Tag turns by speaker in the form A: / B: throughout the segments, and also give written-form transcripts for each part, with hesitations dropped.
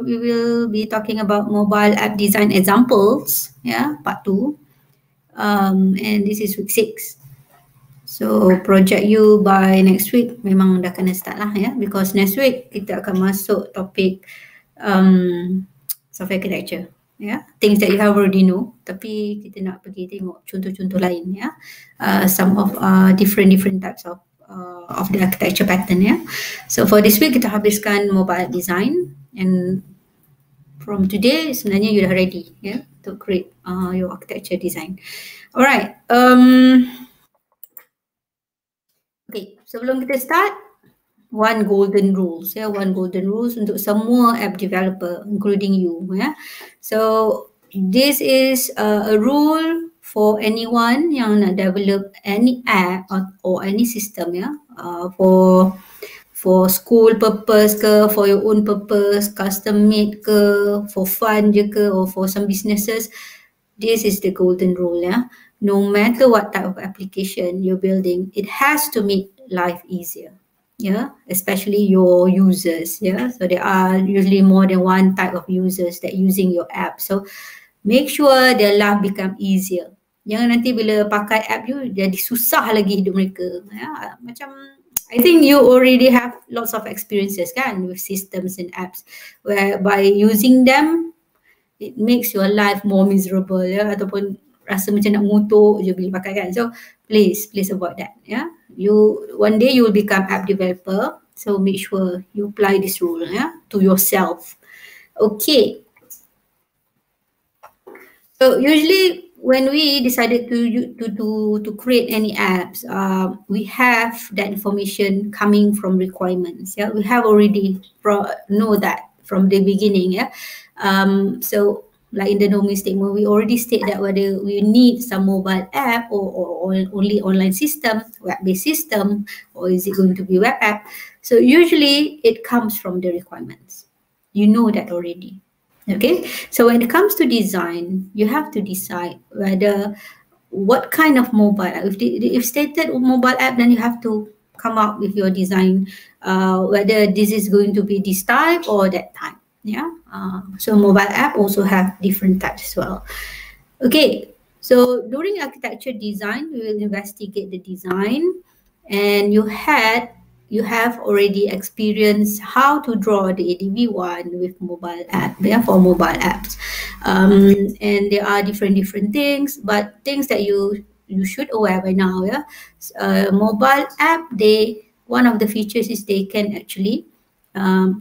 A: we will be talking about mobile app design examples, part 2. And this is week 6. So project you by next week memang dah kena start lah, because next week kita akan masuk topik software architecture, things that you have already know, tapi kita nak pergi tengok contoh-contoh lain, some of different types of the architecture pattern, So for this week kita habiskan mobile design, and from today sebenarnya you dah ready, to create your architecture design. Alright. Okay, sebelum kita start, one golden rules untuk semua app developer, including you, So this is a rule for anyone yang nak develop any app or any system, for school purpose ke, for your own purpose, custom made ke, for fun je ke, or for some businesses. This is the golden rule, No matter what type of application you're building, it has to make life easier, especially your users, So there are usually more than one type of users that using your app. So make sure their life become easier. Jangan nanti bila pakai app you jadi susah lagi hidup mereka. Macam I think you already have lots of experiences kan with systems and apps where by using them it makes your life more miserable, ataupun rasa macam nak mengutuk je bila pakai kan. So please avoid that, You one day you will become app developer, so make sure you apply this rule, to yourself. Okay. So usually when we decided to create any apps, we have that information coming from requirements. We have already know that from the beginning. So like in the domain statement, we already state that whether we need some mobile app or only online system, web-based system, or is it going to be web app? So usually it comes from the requirements. You know that already. Okay, so when it comes to design, you have to decide whether what kind of mobile app. If stated mobile app, then you have to come up with your design, whether this is going to be this type or that type. So mobile app also have different types as well. Okay, so during architecture design, we will investigate the design, and you have already experienced how to draw the ADV1 with mobile app, for mobile apps. And there are different things, but things that you should aware by now, mobile app, one of the features is they can actually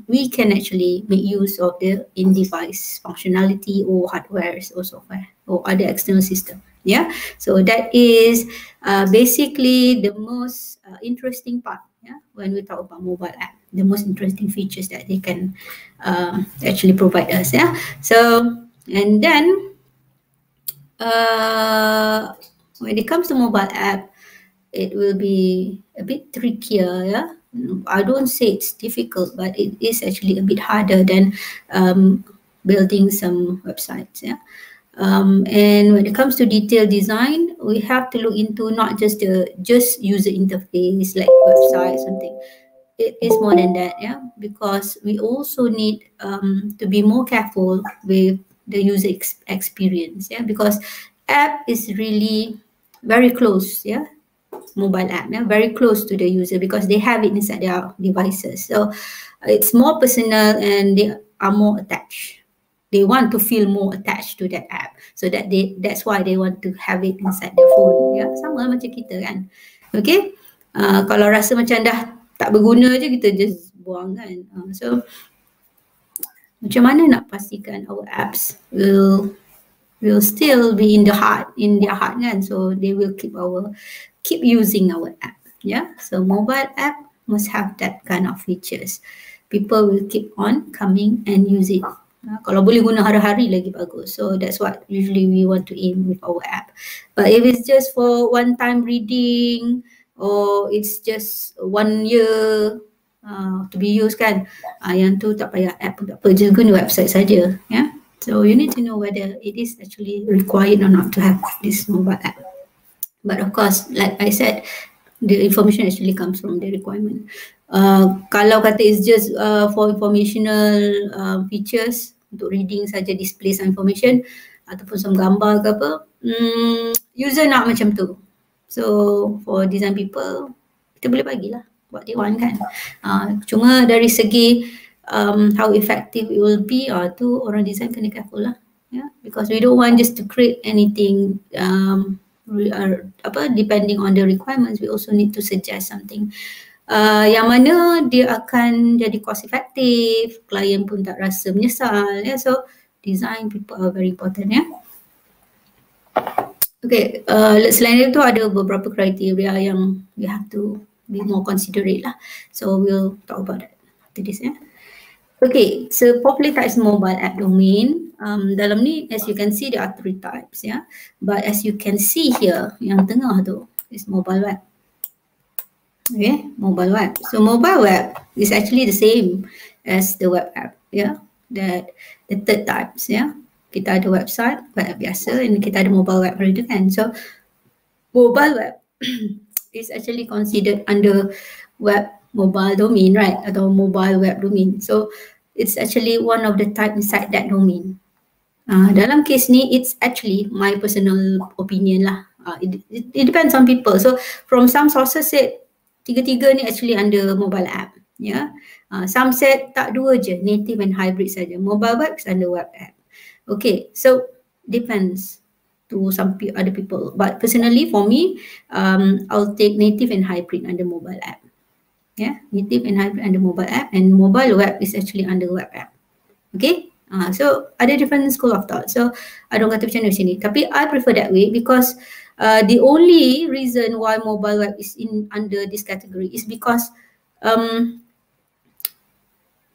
A: we can actually make use of the in-device functionality or hardware or software or other external system. So that is basically the most interesting part. When we talk about mobile app, the most interesting features that they can actually provide us. So and then when it comes to mobile app, it will be a bit trickier. I don't say it's difficult, but it is actually a bit harder than building some websites. And when it comes to detailed design, we have to look into not just user interface like website something. It is more than that, because we also need to be more careful with the user experience, because app is really very close, mobile app, very close to the user because they have it inside their devices. So it's more personal and they are more attached. They want to feel more attached to that app, so that's why they want to have it inside the phone. Sama macam kita kan. Okay, kalau rasa macam dah tak berguna je, kita just buang kan. So macam mana nak pastikan our apps will still be in their heart kan, so they will keep using our app. So mobile app must have that kind of features. People will keep on coming and use it. Kalau boleh guna hari-hari lagi bagus. So that's what usually we want to aim with our app. But if it's just for one time reading or it's just 1 year to be used kan, yang tu tak payah app pun tak apa, just guna website saja. So you need to know whether it is actually required or not to have this mobile app. But of course, like I said, the information actually comes from the requirement. Kalau kata it's just for informational features, untuk reading saja, display some information ataupun some gambar ke apa, user nak macam tu. So for design people, kita boleh bagilah what they want kan. Cuma dari segi how effective it will be, tu orang design kena careful lah. Yeah, because we don't want just to create anything depending on the requirements. We also need to suggest something yang mana dia akan jadi cost effective, klien pun tak rasa menyesal. Yeah, so design people are very important. Yeah. Okay, selain itu ada beberapa kriteria yang we have to be more considerate lah. So we'll talk about that after this. Yeah. Okay, so popular types mobile app domain. Dalam ni, as you can see, there are 3 types, yeah. But as you can see here, yang tengah tu is mobile web. Okay, mobile web. So mobile web is actually the same as the web app, yeah. That the third types, yeah. Kita ada website, web biasa, and kita ada mobile web itu kan. So mobile web is actually considered under web mobile domain, right? Atau mobile web domain. So it's actually one of the type inside that domain. Dalam case ni, it's actually my personal opinion lah. It depends on people. So from some sources said, tiga-tiga ni actually under mobile app. Yeah. Some said tak, dua je, native and hybrid saja. Mobile web is under web app. Okay, so depends to some other people. But personally for me, I'll take native and hybrid under mobile app. Yeah, native and hybrid under mobile app, and mobile web is actually under web app. Okay, so ada different school of thought. So I don't kata macam mana macam ni, tapi I prefer that way because the only reason why mobile web is under this category is because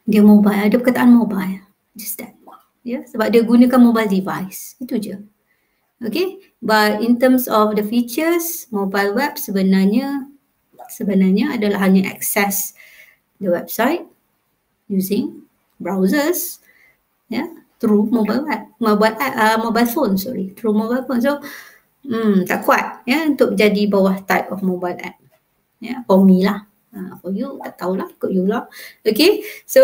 A: dia mobile, ada perkataan mobile, just that. Yeah, sebab dia gunakan mobile device, itu je. Okay, but in terms of the features, mobile web sebenarnya adalah hanya access the website using browsers, yeah, through mobile web, mobile phone, through mobile phone. So tak kuat ya untuk jadi bawah type of mobile app. Yeah, for me lah. For you tak tahulah, ikut you lah. Okay, so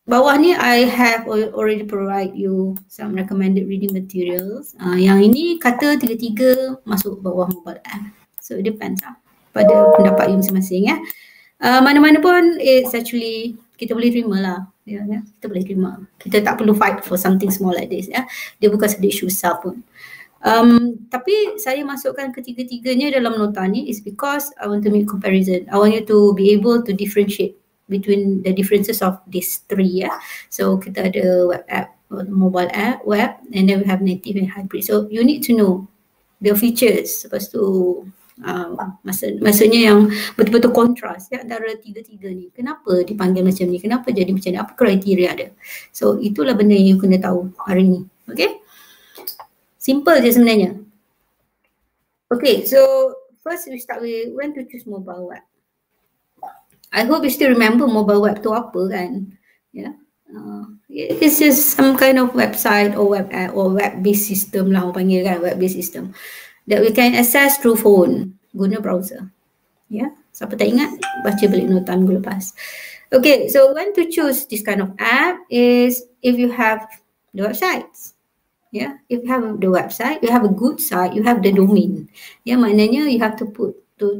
A: bawah ni I have already provide you some recommended reading materials. Yang ini kata tiga-tiga masuk bawah mobile app. So it depends lah pada pendapat you masing-masing ya. Mana-mana pun it's actually kita boleh terima lah. Ya, kita boleh terima. Kita tak perlu fight for something small like this ya. Dia bukan sedikit susah pun. Tapi saya masukkan ketiga-tiganya dalam nota ni is because I want to make comparison. I want you to be able to differentiate between the differences of these three ya. So kita ada web app, mobile app, web, and then we have native and hybrid. So you need to know the features. Lepas tu maksudnya yang betul-betul kontras ya, antara tiga-tiga ni. Kenapa dipanggil macam ni? Kenapa jadi macam ni? Apa kriteria dia? So itulah benda yang you kena tahu hari ni. Okay? Simple je sebenarnya. Okay, so first we start with when to choose mobile web. I hope you still remember mobile web tu apa kan? Yeah. It's just some kind of website or web app or web-based system lah orang panggil kan, web-based system that we can access through phone, guna browser. Yeah, siapa tak ingat, baca balik nota minggu lepas. Okay, so when to choose this kind of app is if you have the websites. Yeah, if you have the website, you have a good site, you have the domain. Yeah, maknanya you have to put to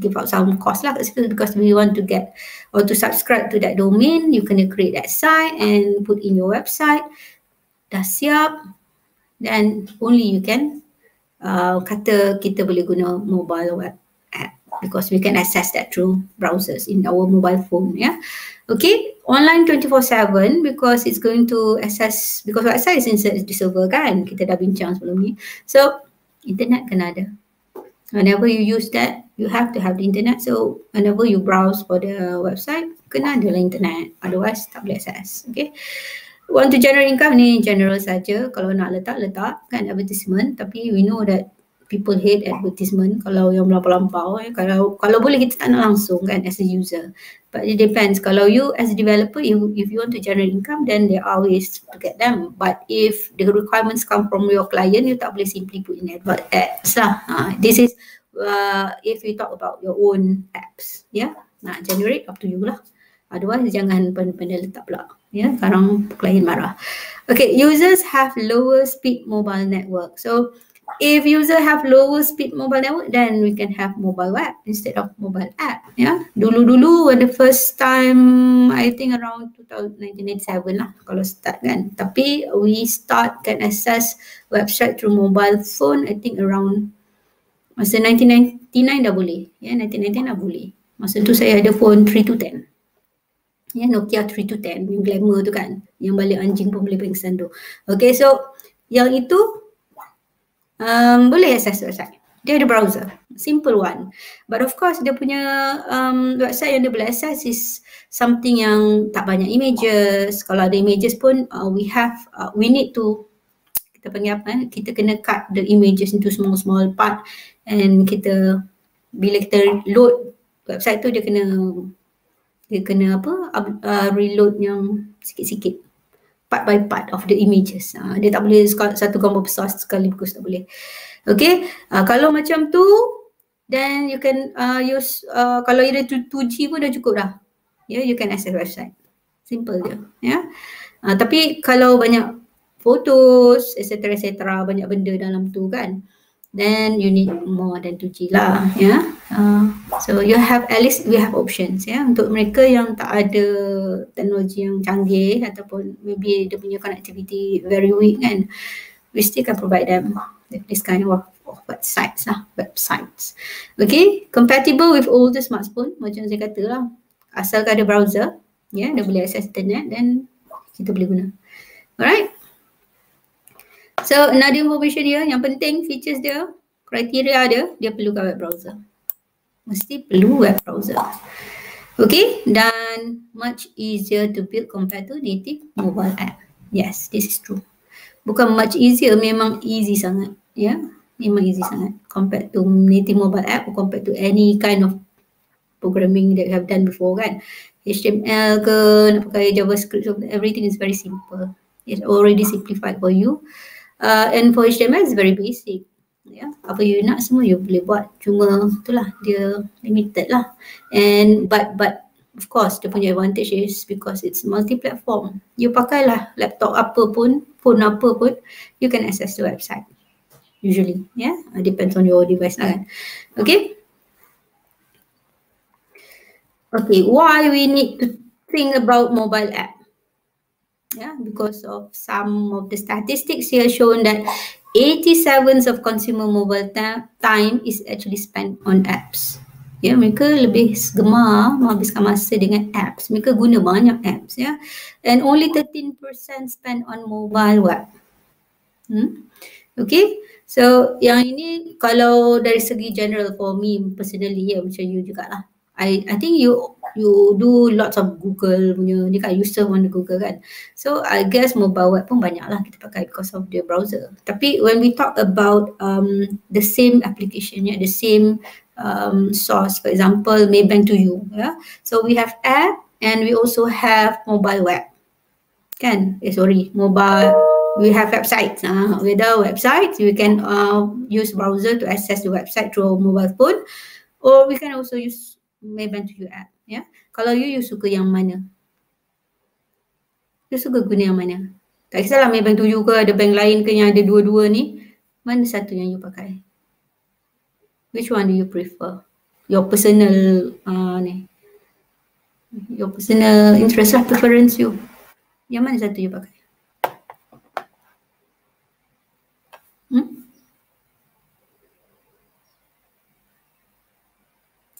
A: give out some cost lah kat situ because we want to get or to subscribe to that domain, you kena create that site and put in your website. Dah siap, then only you can kata kita boleh guna mobile web app because we can access that through browsers in our mobile phone. Yeah, okay, online 24/7 because it's going to access, because website is inside the server kan, kita dah bincang sebelum ni. So internet kena ada. Whenever you use that, you have to have the internet. So whenever you browse for the website, kena ada lah internet. Otherwise tak boleh access. Okay. Want to generate income ni general saja. Kalau nak letak kan advertisement. Tapi we know that people hate advertisement kalau yang melampau-lampau. Kalau boleh kita tak nak langsung kan as a user. But it depends. Kalau you as a developer, if you want to generate income, then there are ways to get them. But if the requirements come from your client, you tak boleh simply put in advert ads lah. This is if we talk about your own apps, yeah. Nak generate up to you lah. Otherwise jangan pandai-pandai letak pula. Ya, sekarang klien marah. Okay, users have lower speed mobile network. So if user have lower speed mobile network, then we can have mobile web instead of mobile app. Ya, dulu-dulu when the first time, I think around 1997 lah kalau start kan. Tapi we start can access website through mobile phone. I think around masa 1999 dah boleh. Ya, 1999 dah boleh. Masa tu saya ada phone 3210. Ya, Nokia 3210 yang glamour tu kan, yang balik anjing pun boleh pengsan tu. Okay, so yang itu boleh access website. Dia ada browser, simple one. But of course dia punya website yang dia boleh access is something yang tak banyak images. Kalau ada images pun we need to, kita panggil apa, kita kena cut the images into small part, and kita bila kita load website tu dia kena reload yang sikit-sikit, part by part of the images. Dia tak boleh satu gambar besar sekaligus, tak boleh. Okay, kalau macam tu, then you can use, kalau ada 2G pun dah cukup dah. Yeah, you can access website. Simple je. Yeah. Tapi kalau banyak photos, etc., banyak benda dalam tu kan, then you need more than 2G lah, ya. So you have, at least we have options, ya. Untuk mereka yang tak ada teknologi yang canggih ataupun maybe dia punya connectivity very weak kan, we still can provide them with this kind of websites lah, websites. Okay, compatible with all the smartphone, macam saya kata lah, asalkan ada browser, ya, dia boleh access internet, then kita boleh guna. Alright. So another information dia, yang penting features dia, kriteria dia perlukan web browser. Mesti perlu web browser. Okay, dan much easier to build compared to native mobile app. Yes, this is true. Bukan much easier, memang easy sangat. Ya, memang easy sangat compared to native mobile app or compared to any kind of programming that you have done before kan. HTML ke, nak pakai JavaScript, so everything is very simple. It's already simplified for you. And for HTML it's very basic. Ya, apa you nak semua you boleh buat. Cuma itulah dia limited lah. And but of course the punya advantage is because it's multi-platform. You pakailah laptop apa pun, phone apa pun, you can access the website. Usually, yeah, depends on your device lah kan. Okay. Okay, why we need to think about mobile app? Yeah, because of some of the statistics here shown that 87% of consumer mobile time is actually spent on apps. Ya, mereka lebih gemar menghabiskan masa dengan apps. Mereka guna banyak apps, ya. And only 13% spend on mobile web. Okay, so yang ini kalau dari segi general for me personally, ya, macam you jugalah. I think you do lots of Google punya ni kan, you serve on the Google kan. So I guess mobile web pun banyak lah kita pakai because of the browser. Tapi when we talk about the same application, the same source, for example Maybank to you, yeah. So we have app and we also have mobile web kan. Mobile, we have websites. With our websites we can use browser to access the website through mobile phone, or we can also use Maybank to you app, ya. Kalau you suka yang mana? You suka guna yang mana? Tak kisahlah Maybank to you ke ada bank lain ke yang ada dua-dua ni. Mana satu yang you pakai? Which one do you prefer? Your personal your personal interest lah, preference you. Yang mana satu you pakai?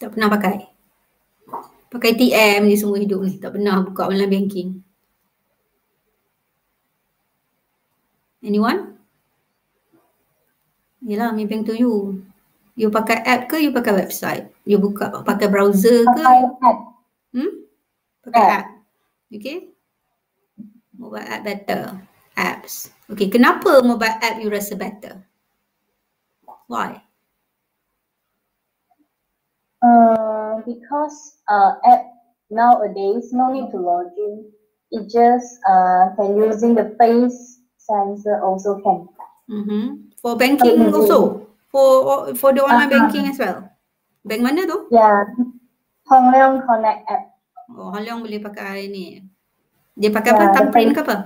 A: Tak pernah pakai? Pakai TM ni semua hidup ni, tak pernah buka online banking. Anyone? Yelah, Maybank to you. You pakai app ke you pakai website? You pakai browser ke? Pakai app. Okay. Mobile app better. Apps. Okay, kenapa mobile app you rasa better? Why?
B: Because app nowadays no need to log in. It just can using the face sensor also can.
A: For banking also? For the online banking as well? Bank mana tu?
B: Yeah, Hong Leong Connect app.
A: Oh, Hong Leong boleh pakai ni. Dia pakai apa? Thumbprint ke apa?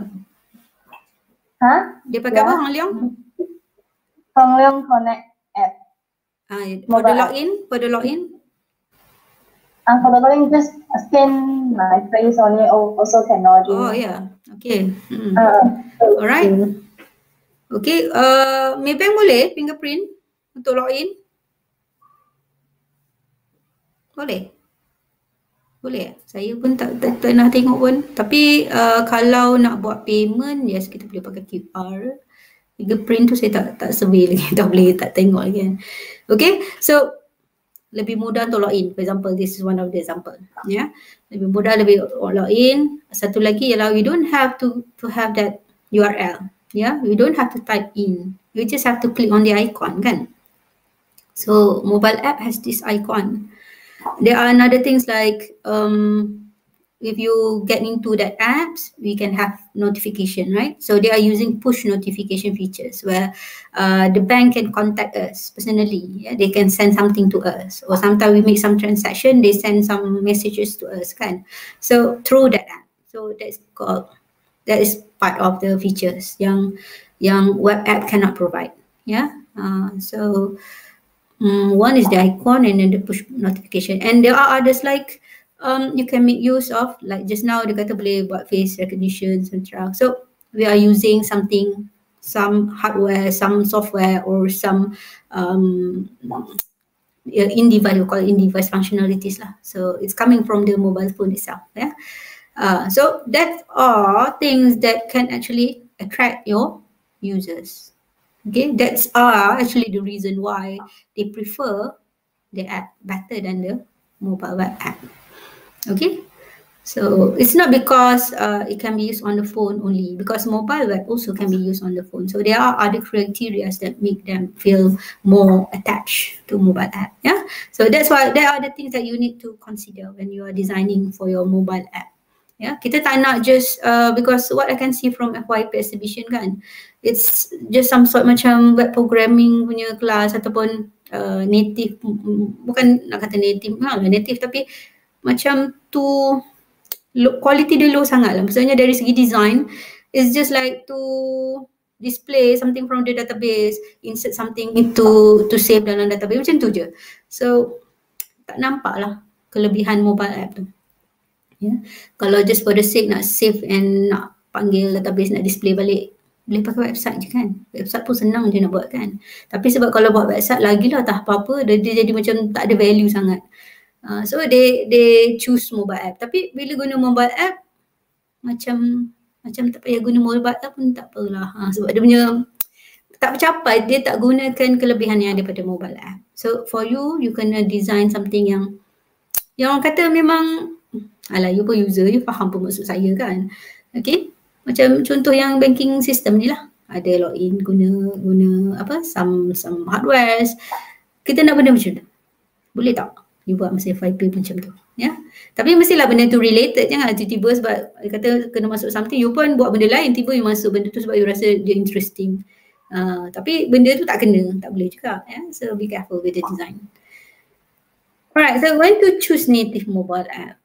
A: Dia pakai apa Hong Leong?
B: Hong Leong Connect app.
A: For the login? For the login?
B: For the login, just scan my face on it. Also can log in.
A: Oh yeah. Okay. Alright. Okay. Maybank boleh fingerprint untuk login? Boleh? Boleh. Saya pun tak pernah tengok pun. Tapi kalau nak buat payment, yes kita boleh pakai QR. Fingerprint tu saya tak survey lagi. Tak boleh, tak tengok lagi kan. Okay. So lebih mudah untuk login. For example, this is one of the example. Yeah. Lebih mudah, lebih login. Satu lagi ialah we don't have to have that URL. Yeah. We don't have to type in. You just have to click on the icon kan. So mobile app has this icon. There are another things like if you get into that apps, we can have notification, right? So they are using push notification features where the bank can contact us personally. Yeah? They can send something to us, or sometimes we make some transaction, they send some messages to us, kan? So through that app. So that is part of the features yang web app cannot provide. Yeah. So one is the icon and then the push notification, and there are others like you can make use of, like just now dia kata boleh buat face recognition, etc. So we are using something, some hardware, some software, or some in-device, we call it in-device functionalities lah. So it's coming from the mobile phone itself. Yeah. So that are things that can actually attract your users. Okay, that's actually the reason why they prefer the app better than the mobile web app. Okay, so it's not because it can be used on the phone only, because mobile web also can be used on the phone. So there are other criteria that make them feel more attached to mobile app. Yeah, so that's why there are the things that you need to consider when you are designing for your mobile app. Yeah, kita tak nak just because what I can see from FYP exhibition kan, it's just some sort macam web programming punya kelas ataupun native, bukan nak kata native, native tapi macam tu quality dia low sangat lah. Maksudnya dari segi design, it's just like to display something from the database, insert something to save dalam database, macam tu je. So tak nampak lah kelebihan mobile app tu. Yeah. Kalau just for the sake nak save and nak panggil database, nak display balik, boleh pakai website je kan. Website pun senang je nak buat kan. Tapi sebab kalau buat website lagilah tak apa-apa, dia jadi macam tak ada value sangat. So they choose mobile app. Tapi bila guna mobile app, macam tak payah guna mobile app pun tak apalah. Sebab dia punya tak tercapai, dia tak gunakan kelebihan yang ada pada mobile app. So for you kena design something yang orang kata memang, alah you pun user, you faham pun maksud saya kan. Okay, macam contoh yang banking system ni lah, ada login guna apa, some hardwares. Kita nak benda macam tu, boleh tak you buat masa FYP pun macam tu, ya. Tapi mestilah benda tu related, jangan tiba-tiba sebab dia kata kena masuk something, you pun buat benda lain, tiba you masuk benda tu sebab you rasa dia interesting. Tapi benda tu tak kena, tak boleh juga, ya. So be careful with the design. Alright, so when to choose native mobile app,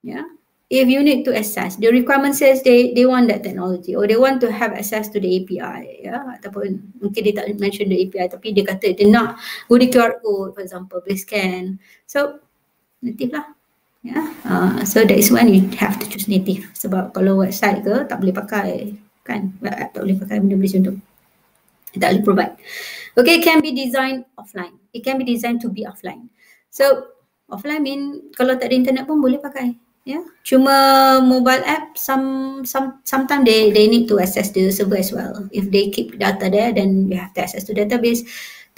A: yeah. If you need to access, the requirement says they want that technology, or they want to have access to the API, ya, ataupun mungkin dia tak mention the API tapi dia kata dia nak guna QR code, for example, boleh scan. So native lah, ya. So that is when you have to choose native. Sebab kalau website ke tak boleh pakai kan, web app tak boleh pakai benda macam tu, tak boleh provide. Okay, can be designed offline. It can be designed to be offline. So offline mean kalau tak ada internet pun boleh pakai. Yeah, cuma mobile app sometimes they need to access the server as well. If they keep data there, then you have to access to database,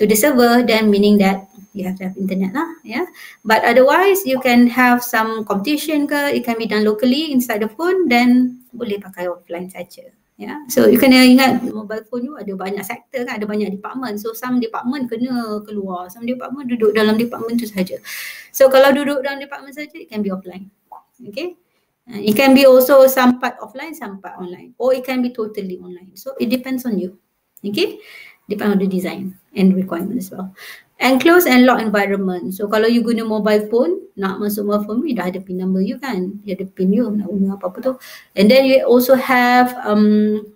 A: to the server, then meaning that you have to have internet lah. Yeah, but otherwise you can have some computation ke, it can be done locally inside the phone, then boleh pakai offline saja. Yeah, so you kena ingat mobile phone tu ada banyak sektor kan, ada banyak department. So some department kena keluar, some department duduk dalam department tu saja. So kalau duduk dalam department saja, it can be offline. Okay, it can be also some part offline, some part online, or it can be totally online. So it depends on you. Okay, depend on the design and requirement as well. Enclosed and locked environment. So kalau you guna mobile phone, nak masuk mobile phone, you dah ada PIN number you kan, dia ada PIN you, nak guna apa-apa tu. And then you also have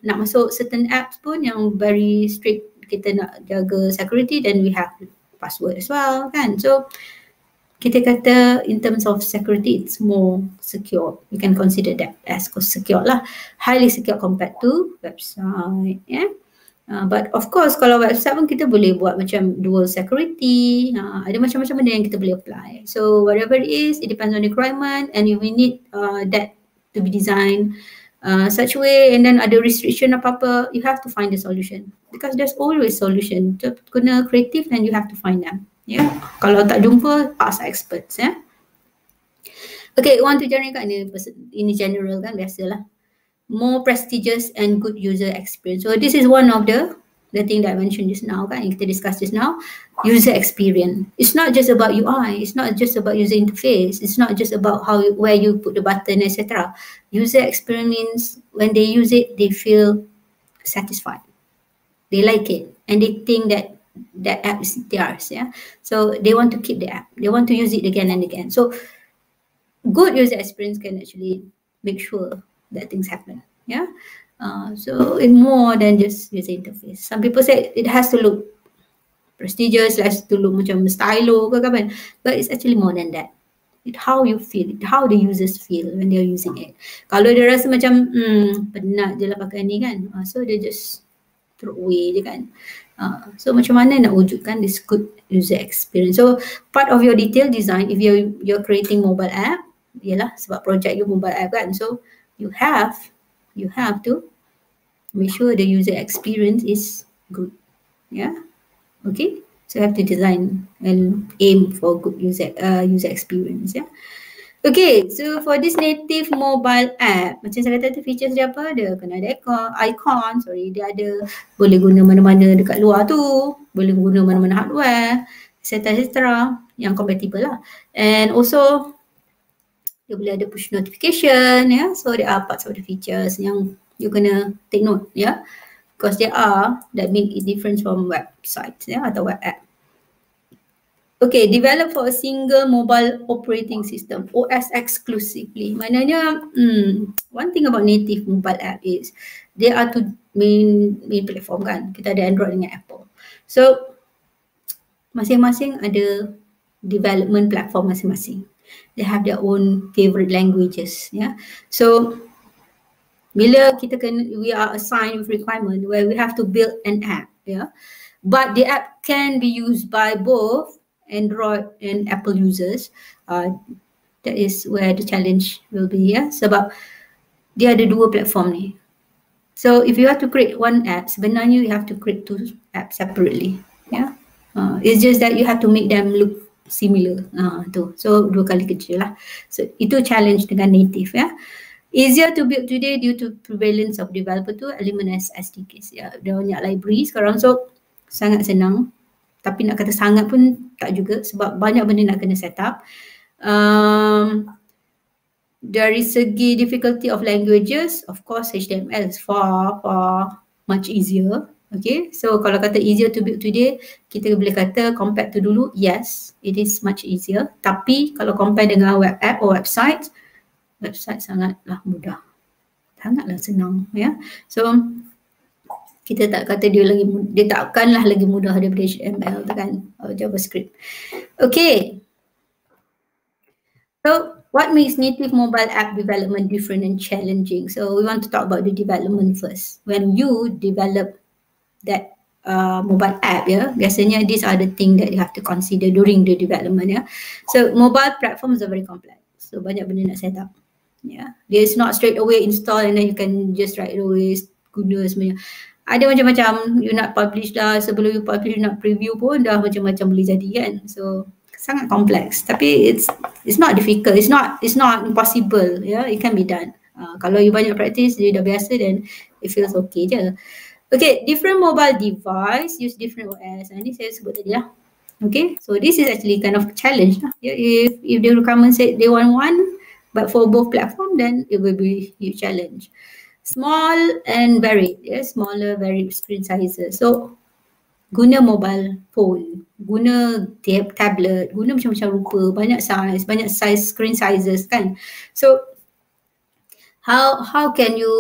A: nak masuk certain apps pun yang very strict, kita nak jaga security, then we have password as well kan. So kita kata in terms of security, it's more secure. You can consider that as secure lah. Highly secure compared to website. Yeah. But of course kalau website pun kita boleh buat macam dual security. Ada macam-macam benda yang kita boleh apply. So whatever it is, it depends on the requirement, and we need that to be designed such way, and then ada restriction apa-apa, you have to find the solution. Because there's always solution. So, kena kreatif and you have to find them. Yeah. Kalau tak jumpa, ask experts. Yeah. Okay, want to journey kat ini general kan, biasalah. More prestigious and good user experience. So this is one of the thing that I mentioned just now kan, yang kita discuss just now, user experience. It's not just about UI, it's not just about user interface, it's not just about where you put the button, etc. User experience means when they use it, they feel satisfied, they like it, and they think that that app is theirs. Yeah, so they want to keep the app, they want to use it again and again. So good user experience can actually make sure that things happen. Yeah. So it's more than just user interface. Some people say it has to look prestigious, it has to look macam stylo ke apa, but it's actually more than that. It's how you feel, how the users feel when they're using it. Kalau dia rasa macam penat je lah pakai ni kan, so they just throw away je kan. So macam mana nak wujudkan this good user experience? So part of your detailed design, if you're creating mobile app, ialah sebab project you mobile app kan, so you have to make sure the user experience is good. Yeah. Okay. So you have to design and aim for good user experience. Yeah. Okay. So for this native mobile app, macam saya kata tu features dia apa? Dia kena ada icon. Dia ada boleh guna mana-mana dekat luar tu, boleh guna mana-mana hardware, etc. yang compatible lah. And also dia boleh ada push notification, yeah. So there are parts of the features yang you kena take note, yeah, because there are that make it different from websites, yeah, atau web app. Okay, develop for a single mobile operating system, OS exclusively. Maknanya, one thing about native mobile app is there are two main platform kan. Kita ada Android dengan Apple. So masing-masing ada development platform masing-masing. They have their own favorite languages. Yeah. So bila we are assigned with requirement where we have to build an app. Yeah. But the app can be used by both Android and Apple users. That is where the challenge will be. Yeah. Sebab dia ada dua platform ni. So if you have to create one app, sebenarnya you have to create two apps separately. Yeah. It's just that you have to make them look similar. So dua kali kerja lah. So itu challenge dengan native ya. Easier to build today due to prevalence of developer tool, element as SDKs. Ya, ada banyak library sekarang, so sangat senang. Tapi nak kata sangat pun tak juga sebab banyak benda nak kena set up. Dari segi difficulty of languages, of course HTML is far much easier. Okay, so kalau kata easier to build today, kita boleh kata compared to dulu, yes, it is much easier. Tapi kalau compare dengan web app or website sangatlah mudah. Sangatlah senang, ya. So kita tak kata dia takkanlah lagi mudah daripada HTML tu kan, atau JavaScript. Okay. So what makes native mobile app development different and challenging? So we want to talk about the development first. When you develop that mobile app, yeah, biasanya these are the things that you have to consider during the development, yeah. So mobile platforms are very complex, so banyak benda nak set up, yeah. It's not straight away install and then you can just right away guna semuanya. Ada macam-macam, you nak publish dah, sebelum you publish you nak preview pun dah macam-macam boleh jadi kan. So sangat kompleks, tapi it's not difficult, it's not impossible, yeah, it can be done. Kalau you banyak practice, you dah biasa, then it feels okay je. Okay, different mobile device use different OS. Ini saya sebut tadi lah. Okay, so this is actually kind of a challenge lah. Yeah, if the requirement said they want one, but for both platform, then it will be a huge challenge. Small and varied, smaller, varied screen sizes. So guna mobile phone, guna tablet, guna macam-macam rupa, banyak size screen sizes kan. So how can you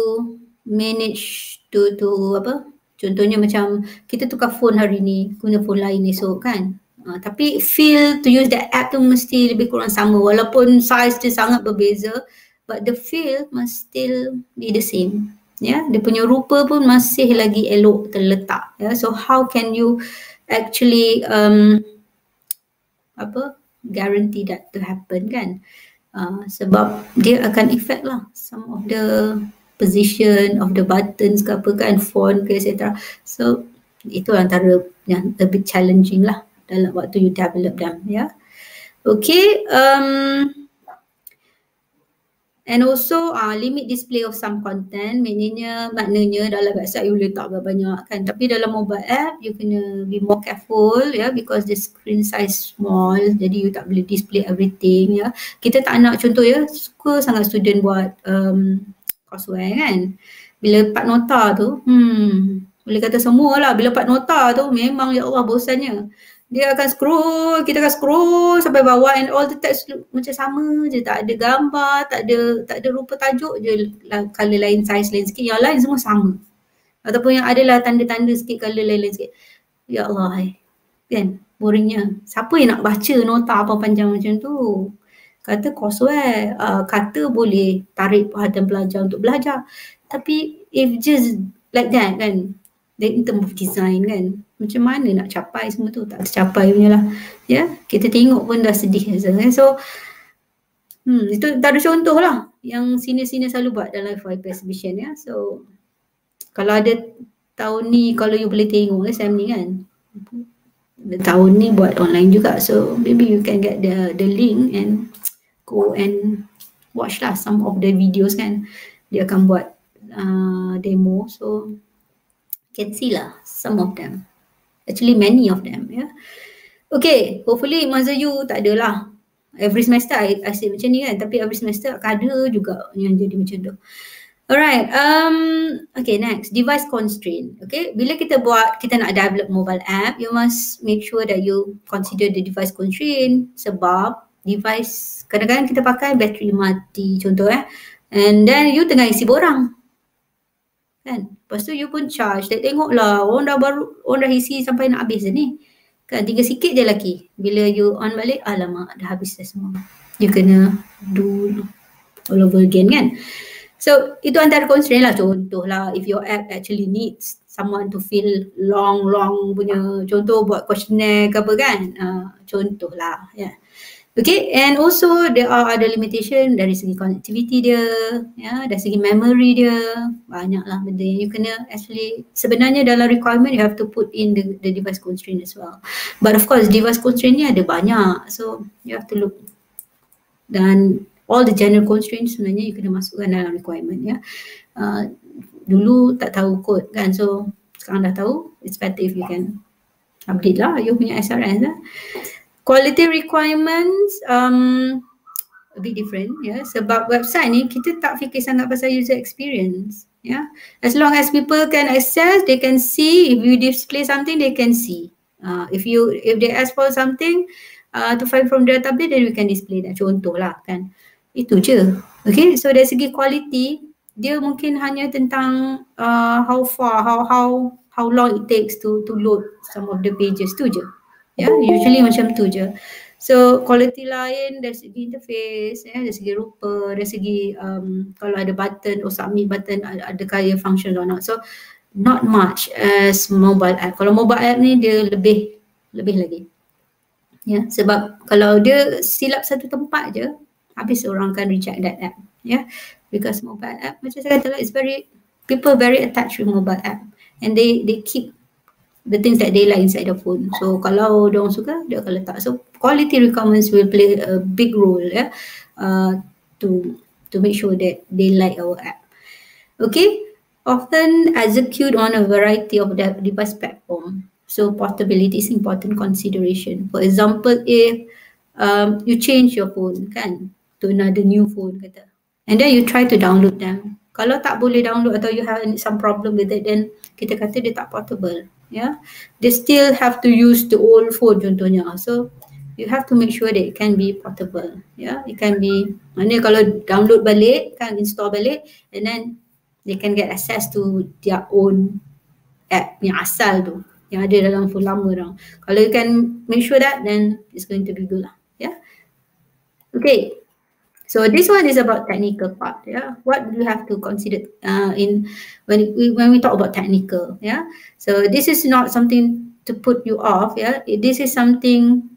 A: manage to apa? Contohnya macam kita tukar phone hari ni, guna phone lain esok kan. Tapi feel to use that app tu mesti lebih kurang sama walaupun size dia sangat berbeza, but the feel must still be the same. Ya, dia punya rupa pun masih lagi elok terletak. Ya, so how can you actually guarantee that to happen kan? Sebab dia akan affect lah some of the position of the buttons ke apa kan, font ke etc. So itu antara yang a bit challenging lah dalam waktu you develop them, ya. Okay, and also limit display of some content, maknanya dalam website you letak banyak kan, tapi dalam mobile app you kena be more careful ya, because the screen size small, jadi you tak boleh display everything ya. Kita tak nak, contoh ya, suka sangat student buat courseware kan, bila part nota tu boleh kata semua lah, bila part nota tu memang ya Allah bosannya. Dia akan scroll, kita akan scroll sampai bawah and all the text macam sama je, tak ada gambar, tak ada rupa tajuk je, colour lain, size lain sikit, yang lain semua sama. Ataupun yang adalah tanda-tanda sikit, colour lain sikit. Ya Allah, kan, boringnya. Siapa yang nak baca nota apa panjang macam tu? Kata courseware, kata boleh tarik perhatian pelajar untuk belajar. Tapi if just like that kan, in terms of design kan, macam mana nak capai semua tu, tak tercapai punya lah. Ya, kita tengok pun dah sedih kan. So itu tak ada contoh lah yang senior-senior selalu buat dalam FYP exhibition ya. So kalau ada tahun ni, kalau you boleh tengok Sam ni kan, tahun ni buat online juga, so maybe you can get the link and go and watch lah some of the videos kan. Dia akan buat demo, so can see lah some of them, actually many of them ya. Okay, hopefully masa you tak ada lah every semester I say macam ni kan, tapi every semester akan ada juga yang jadi macam tu. Alright, okay, next, device constraint. Okay, bila kita nak develop mobile app, you must make sure that you consider the device constraint, sebab device kadang-kadang kita pakai bateri mati contoh and then you tengah isi borang kan, lepas tu you pun charge, tengoklah orang dah isi sampai nak habis ni kan, tinggal sikit je lagi, bila you on balik, alamak dah habis dah semua, you kena do all over again kan. So itu antara constraint lah. Contoh lah, if your app actually needs someone to fill long punya, contoh buat questionnaire ke apa kan, contoh lah ya. Okay, and also there are other limitation dari segi connectivity dia, ya, dari segi memory dia, banyak lah benda yang you kena actually, sebenarnya dalam requirement you have to put in the device constraint as well. But of course device constraint ni ada banyak, so you have to look, dan all the general constraints sebenarnya you kena masukkan dalam requirement ya. Dulu tak tahu code kan, so sekarang dah tahu, it's better if you can update lah you punya SRS lah. Quality requirements a bit different ya, sebab website ni kita tak fikir sangat pasal user experience ya. As long as people can access, they can see, if you display something they can see. If they ask for something to find from database, then we can display that, contoh lah kan. Itu je. Okay, so dari segi quality dia mungkin hanya tentang how far, how long it takes to load some of the pages tu je. Ya, usually macam tu je. So quality lain dari segi interface ya, dari segi rupa, dari segi kalau ada button or submit button, ada kaya function or not. So not much as mobile app. Kalau mobile app ni dia lebih lagi. Ya, sebab kalau dia silap satu tempat je, habis orang akan reject that app ya. Because mobile app, macam saya kata lah, people very attached with mobile app and they keep the things that they like inside the phone. So kalau diorang suka, dia akan letak. So quality requirements will play a big role ya, to to make sure that they like our app. Okay, often execute on a variety of device platform. So portability is important consideration. For example, if you change your phone kan to another new phone kata, and then you try to download them. Kalau tak boleh download atau you have some problem with it, then kita kata dia tak portable. Yeah, they still have to use the old phone contohnya. So you have to make sure that it can be portable. Yeah, it can be. Maknanya kalau download balik kan, install balik, and then they can get access to their own app yang asal tu, yang ada dalam phone lama dah. Kalau you can make sure that, then it's going to be good lah. Yeah. Okay. So this one is about technical part. Yeah. What do you have to consider in when we talk about technical? Yeah. So this is not something to put you off. Yeah. This is something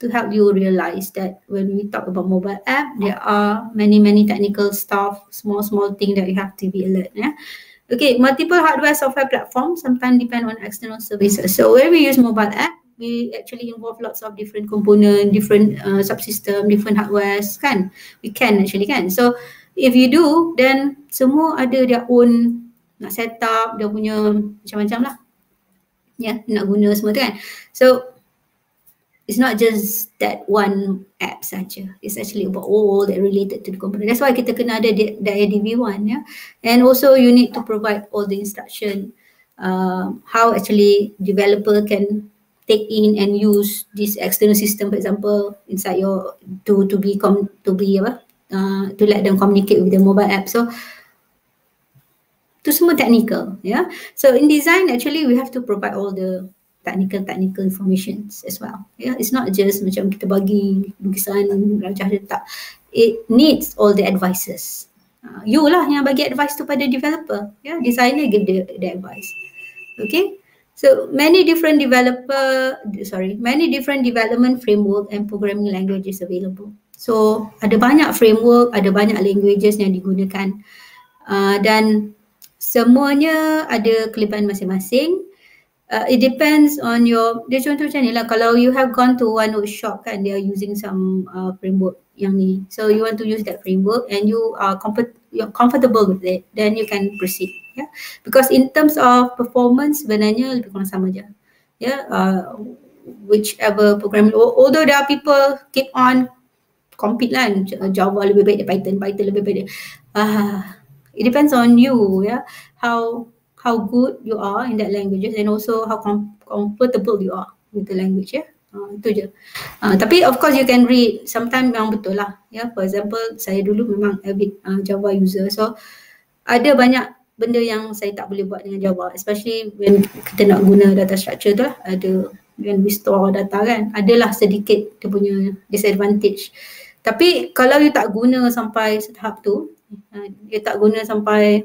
A: to help you realize that when we talk about mobile app, there are many technical stuff, small thing that you have to be alert. Yeah. Okay, multiple hardware software platforms sometimes depend on external services. So when we use mobile app, we actually involve lots of different component, different subsystem, different hardwares kan. We can actually kan. So if you do, then semua ada their own nak set up, dia punya macam-macam lah. Ya, nak guna semua tu kan. So it's not just that one app saja. It's actually about all that related to the component. That's why kita kena ada the ADV1, yeah. And also you need to provide all the instruction how actually developer can take in and use this external system, for example, inside your to let them communicate with the mobile app. So itu semua technical, yeah. So in design actually we have to provide all the technical information as well. Yeah, it's not just macam kita bagi lukisan rajah je, tak. It needs all the advices. You lah yang bagi advice tu pada developer. Yeah, designer give the advice. Okay. So many different development framework and programming languages available. So ada banyak framework, ada banyak languages yang digunakan dan semuanya ada kelebihan masing-masing. It depends on your, dia contoh macam ni lah, kalau you have gone to one workshop kan, they are using some framework yang ni. So you want to use that framework and you are you're comfortable with it, then you can proceed. Yeah, because in terms of performance sebenarnya lebih kurang sama je. Yeah, whichever program, although there are people keep on compete lah, Java lebih baik dari Python lebih baik dari, it depends on you, yeah, how good you are in that languages and also how comfortable you are with the language, yeah. Itu je. Tapi of course you can read, sometimes memang betul lah, yeah. For example, saya dulu memang avid Java user, so ada banyak benda yang saya tak boleh buat dengan Java, especially when kita nak guna data structure tu lah, ada when we store data kan, adalah sedikit dia punya disadvantage. Tapi kalau you tak guna sampai tahap tu, you tak guna sampai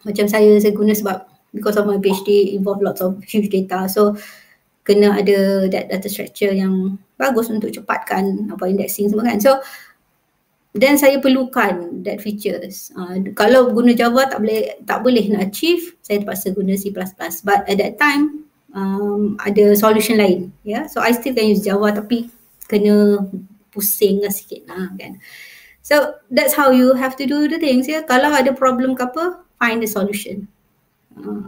A: macam saya guna sebab because of my PhD involve lots of huge data, so kena ada that data structure yang bagus untuk cepatkan apa indexing semua kan. So then saya perlukan that features. Kalau guna Java tak boleh nak achieve, saya terpaksa guna C++. But at that time ada solution lain, yeah. So I still can use Java tapi kena pusing lah sikit kan. So that's how you have to do the things, yeah. Kalau ada problem ke apa, find the solution.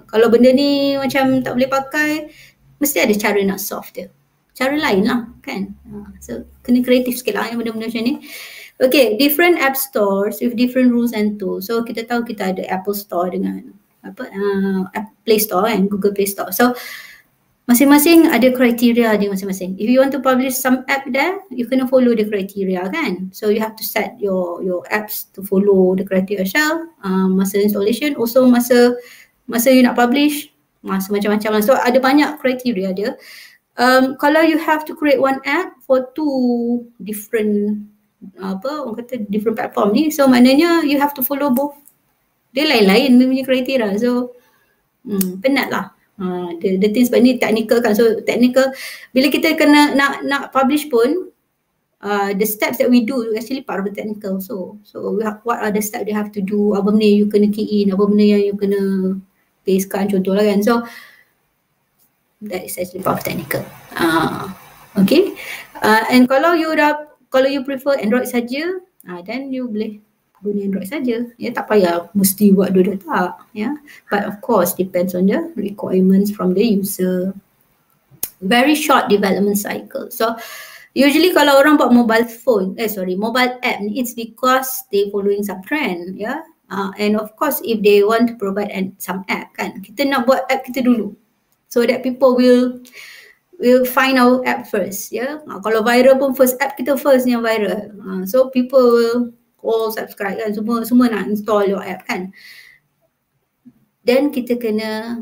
A: Kalau benda ni macam tak boleh pakai, mesti ada cara nak solve dia. Cara lain lah kan. So kena kreatif sikit lah yang benda-benda macam ni. Okay, different app stores with different rules and tools. So kita tahu kita ada Apple Store dengan Play Store kan, Google Play Store. So masing-masing ada kriteria dia masing-masing. If you want to publish some app there, you kena follow the criteria kan. So you have to set your apps to follow the criteria yourself. Masa installation, also masa you nak publish, masa macam-macam lah. So ada banyak kriteria dia. Kalau you have to create one app for two different orang kata different platform ni, so maknanya you have to follow both. Dia lain-lain punya kriteria, so penat lah. The things sebab ni technical kan, so technical bila kita kena nak publish pun the steps that we do actually part of the technical. So what are the steps you have to do, apa benda you kena key in, apa benda yang you kena pastekan contoh lah kan. So that is actually part of technical. Okay, and kalau you prefer Android saja, then you boleh guna Android saja. Ya, tak payah mesti buat dua-dua, tak. Ya. But of course depends on the requirements from the user. Very short development cycle. So usually kalau orang buat mobile app ni, it's because they following some trend, ya. And of course if they want to provide some app kan, kita nak buat app kita dulu so that people will find our app first, ya. Kalau viral pun first app kita first yang viral. So people will all subscribe kan, semua nak install your app kan. Then kita kena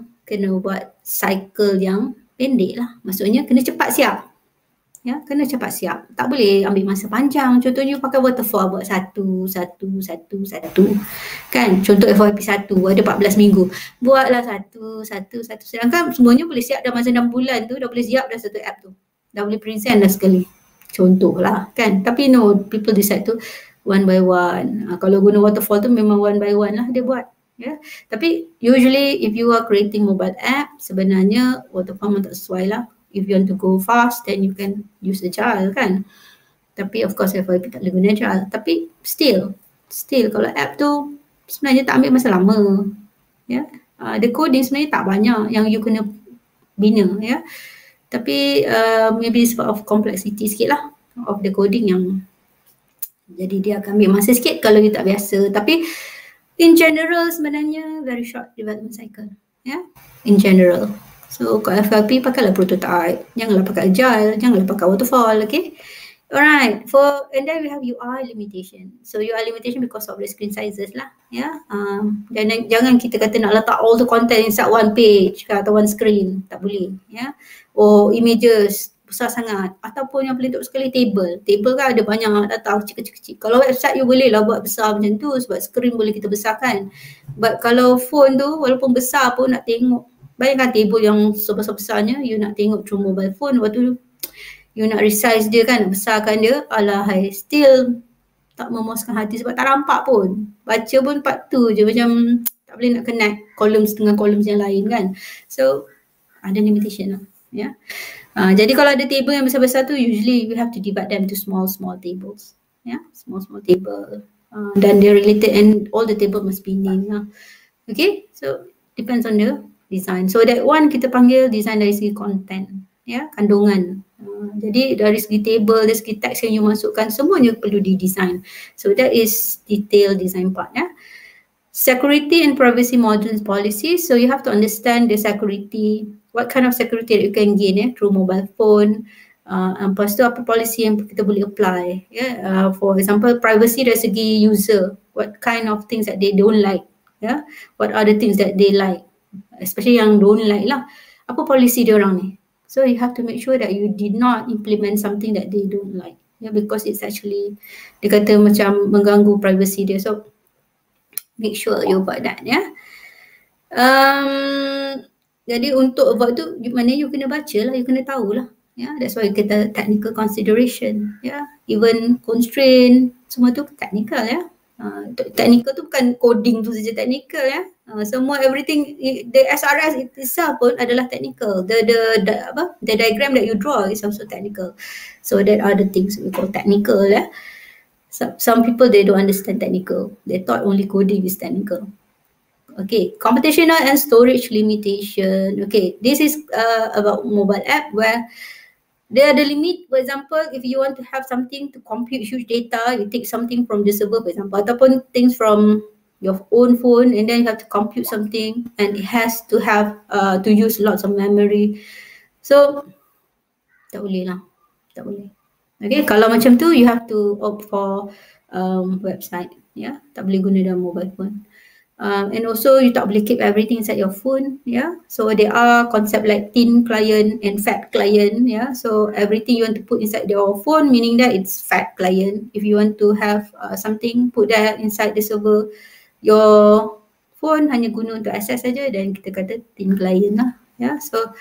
A: buat cycle yang pendek lah. Maksudnya kena cepat siap. Ya, kena cepat siap. Tak boleh ambil masa panjang. Contohnya pakai waterfall buat satu. Kan? Contoh FYP 1 ada 14 minggu. Buatlah satu. Sedangkan semuanya boleh siap dalam masa 6 bulan tu, dah boleh siap dah satu app tu. Dah boleh present dah sekali. Contoh lah kan. Tapi no, people decide to one by one. Kalau guna waterfall tu memang one by one lah dia buat. Ya. Tapi usually if you are creating mobile app, sebenarnya waterfall memang tak sesuai lah. If you want to go fast, then you can use Agile kan. Tapi of course FYP tak boleh guna Agile. Tapi still kalau app tu sebenarnya tak ambil masa lama. Ya. The coding sebenarnya tak banyak yang you kena bina, ya. Tapi maybe sebab of complexity sikit lah of the coding yang jadi dia akan ambil masa sikit kalau you tak biasa. Tapi in general sebenarnya very short development cycle, ya. In general. So kalau FYP pakailah prototype, janganlah pakai Agile, janganlah pakai waterfall, okay? Alright, and then we have UI limitation. So UI limitation because of the screen sizes lah, ya. Jangan kita kata nak letak all the content inside one page atau one screen, tak boleh, ya. Or images besar sangat, ataupun yang paling top sekali table kan ada banyak data kecil-kecil. Kalau website you boleh lah buat besar macam tu sebab screen boleh kita besarkan. But kalau phone tu walaupun besar pun nak tengok, bayangkan table yang sebesar-besarnya, you nak tengok through mobile phone, lepas tu you nak resize dia kan, nak besarkan dia, alahai, still tak memuaskan hati sebab tak nampak pun. Baca pun part tu je, macam tak boleh nak connect columns dengan columns yang lain kan. So, ada limitation lah, ya. Jadi kalau ada table yang besar-besar tu, usually we have to divide them to small tables, ya, small table. Dan they're related and all the table must be named lah. Okay, so depends on the design. So that one kita panggil design dari segi content, ya, kandungan. Jadi dari segi table, dari segi teks yang you masukkan, semuanya perlu di-design. So that is detail design part, ya. Security and privacy margins policy. So you have to understand the security, what kind of security that you can gain through mobile phone. Lepas tu apa policy yang kita boleh apply, ya. For example, privacy dari segi user, what kind of things that they don't like, ya. What are the things that they like, especially yang don't like lah. Apa policy dia orang ni? So you have to make sure that you did not implement something that they don't like, yeah, because it's actually, dia kata macam mengganggu privacy dia. So make sure you buat that, ya. Jadi untuk avoid tu, maknanya you kena baca lah, you kena tahu lah, ya. That's why kita technical consideration, ya. Even constraint, semua tu technical, ya. Technical tu bukan coding tu saja technical, ya. Semua everything, the SRS itself pun adalah technical. The diagram that you draw is also technical. So that are the things we call technical, ya. Some people they don't understand technical. They thought only coding is technical. Okay, computational and storage limitation. Okay, this is about mobile app where there are the limit. For example, if you want to have something to compute huge data, you take something from the server, for example, ataupun things from your own phone, and then you have to compute something, and it has to have to use lots of memory. So tak boleh lah, tak boleh. Okay, kalau macam tu you have to opt for website, ya, tak boleh guna dalam mobile phone. And also you tak boleh keep everything inside your phone, yeah. So there are concept like thin client and fat client, yeah. So everything you want to put inside your phone, meaning that it's fat client. If you want to have something, put that inside the server. Your phone hanya guna untuk access saja, dan kita kata thin client lah, yeah. So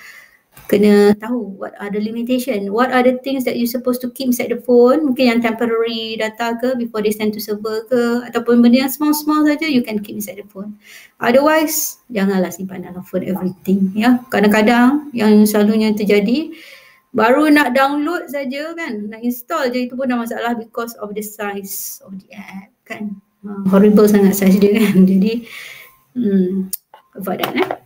A: kena tahu what are the limitation, what are the things that you supposed to keep inside the phone. Mungkin yang temporary data ke before they send to server ke, ataupun benda yang small saja you can keep inside the phone. Otherwise janganlah simpan dalam phone everything, ya. Kadang-kadang yang selalunya terjadi, baru nak download saja kan, nak install je itu pun dah masalah because of the size of the app kan. horrible sangat size dia kan. Jadi avoid that.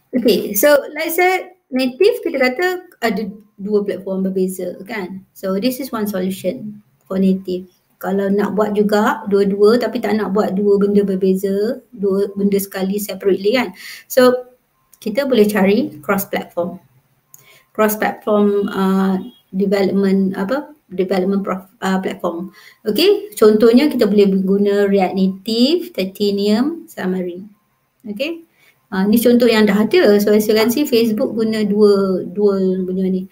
A: Okay, so let's say native kita kata ada dua platform berbeza kan. So this is one solution for native. Kalau nak buat juga dua-dua tapi tak nak buat dua benda berbeza, dua benda sekali separately kan. So kita boleh cari cross platform. Cross platform development platform. Okay, contohnya kita boleh guna React Native, Titanium, Xamarin. Okay. Ni contoh yang dah ada. So as you can see Facebook guna dua benda ni.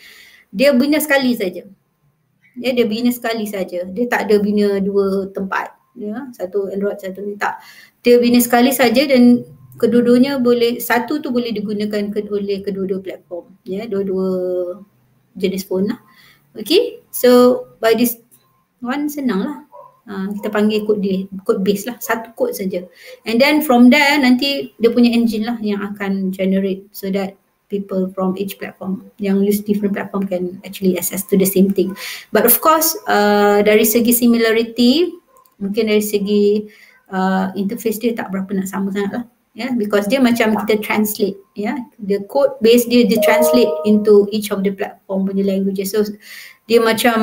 A: Dia bina sekali saja. Ya, dia bina sekali saja. Dia tak ada bina dua tempat. Ya, satu Android, satu ni tak. Dia bina sekali saja dan kedua-duanya boleh, satu tu boleh digunakan oleh kedua-dua platform. Ya, dua-dua jenis phone lah. Okay, so by this one senang lah. Kita panggil code base lah, satu code saja. And then from there nanti dia punya engine lah yang akan generate so that people from each platform yang use different platform can actually access to the same thing. But of course dari segi similarity, mungkin dari segi interface dia tak berapa nak sama sangat lah. Yeah, because dia macam kita translate, yeah, the code base dia translate into each of the platform punya languages. So dia macam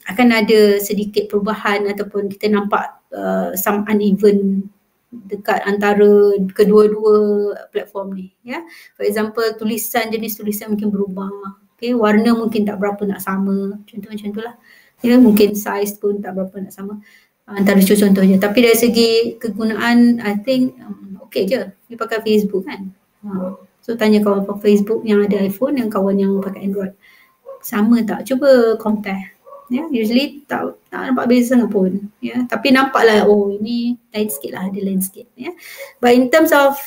A: akan ada sedikit perubahan ataupun kita nampak some uneven dekat antara kedua-dua platform ni, ya. For example, jenis tulisan mungkin berubah, okay, warna mungkin tak berapa nak sama, contoh macam tu lah. Ya, mungkin size pun tak berapa nak sama, antara contohnya. Tapi dari segi kegunaan, I think okay je. Dia pakai Facebook kan. So tanya kawan Facebook yang ada iPhone, yang kawan yang pakai Android, sama tak? Cuba compare. Ya, usually tak nampak beza sangat pun. Ya, tapi nampaklah oh ini lain sikit lah, dia lain sikit. Ya, but in terms of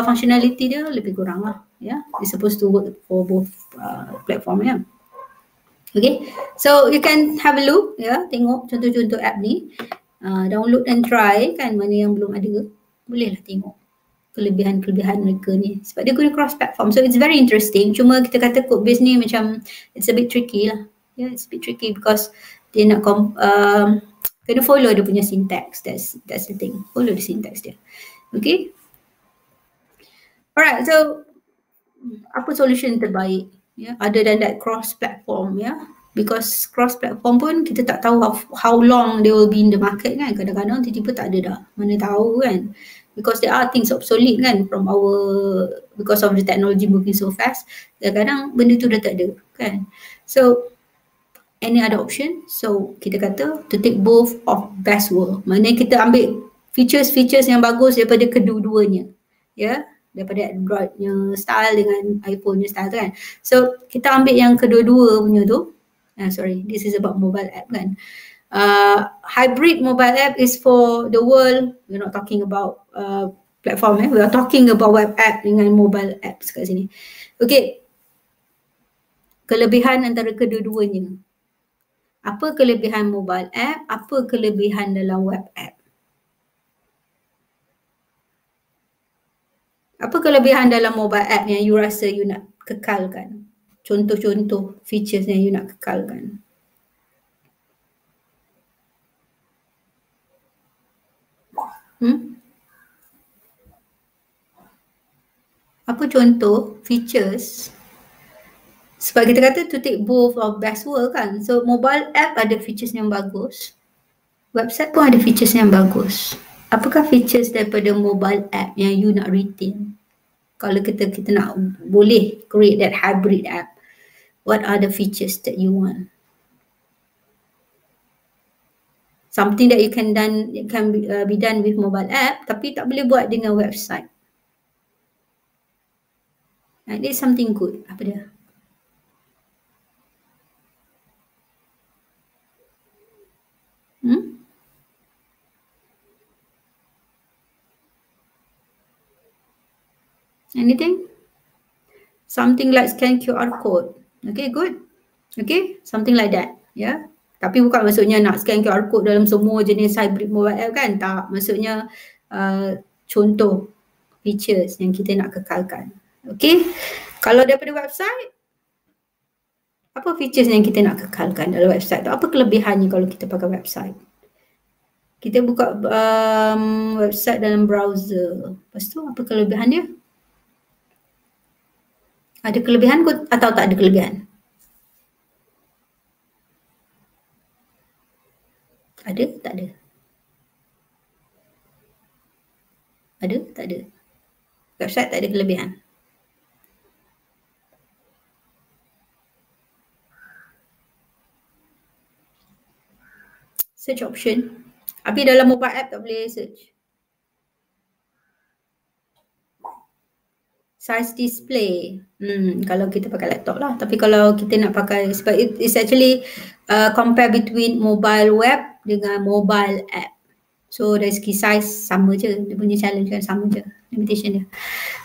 A: functionality dia lebih kurang lah. Ya, it's supposed to work for both platform. Ya. Okay, so you can have a look. Ya, tengok contoh-contoh app ni. Download and try kan, mana yang belum ada, bolehlah tengok kelebihan-kelebihan mereka ni sebab dia guna cross platform. So it's very interesting. Cuma kita kata code base ni macam it's a bit tricky lah. Yeah, it's a bit tricky because dia nak kena follow dia punya syntax. That's the thing. Follow the syntax dia. Okay. Alright, so apa solution terbaik? Yeah, other than that cross platform, yeah. Because cross platform pun kita tak tahu how long they will be in the market kan. Kadang-kadang tiba-tiba tak ada dah. Mana tahu kan. Because there are things obsolete kan because of the technology moving so fast. Kadang-kadang benda tu dah tak ada kan. So any other option? So kita kata to take both of best world. Maknanya kita ambil features yang bagus daripada kedua-duanya. Ya, daripada Android-nya style dengan iPhone-nya style tu kan. So kita ambil yang kedua-dua punya tu. This is about mobile app kan. Hybrid mobile app is for the world. We're not talking about platform. We are talking about web app dengan mobile apps kat sini. Okay. Kelebihan antara kedua-duanya. Apa kelebihan mobile app? Apa kelebihan dalam web app? Apa kelebihan dalam mobile app yang you rasa you nak kekalkan? Contoh-contoh features yang you nak kekalkan. Apa contoh features? Sebab kita kata to take both of best world kan. So mobile app ada features yang bagus. Website pun ada features yang bagus. Apakah features daripada mobile app yang you nak retain? Kalau kita nak boleh create that hybrid app, what are the features that you want? Something that can be done with mobile app tapi tak boleh buat dengan website. This is something good. Apa dia? Anything? Something like scan QR code. Okay, good. Okay, something like that. Yeah. Tapi bukan maksudnya nak scan QR code dalam semua jenis hybrid mobile app kan. Tak. Maksudnya contoh features yang kita nak kekalkan. Okay. Kalau daripada website, apa features yang kita nak kekalkan dalam website tu? Apa kelebihannya kalau kita pakai website? Kita buka website dalam browser. Lepas tu apa kelebihan dia? Ada kelebihan atau tak ada kelebihan? Ada? Tak ada? Ada? Tak ada? Website tak ada kelebihan. Search option. Tapi dalam mobile app tak boleh search. Size display. Kalau kita pakai laptop lah. Tapi kalau kita nak pakai, sebab it's actually compare between mobile web dengan mobile app. So dari segi size sama je. Dia punya challenge kan sama je. Limitation dia.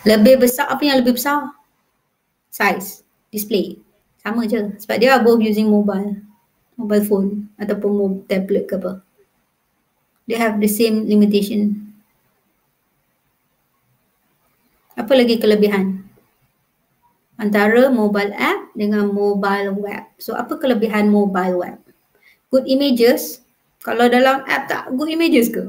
A: Lebih besar, apa yang lebih besar? Size, display. Sama je. Sebab dia both using mobile phone ataupun tablet ke apa. They have the same limitation. Apa lagi kelebihan antara mobile app dengan mobile web? So apa kelebihan mobile web? Good images. Kalau dalam app tak good images ke?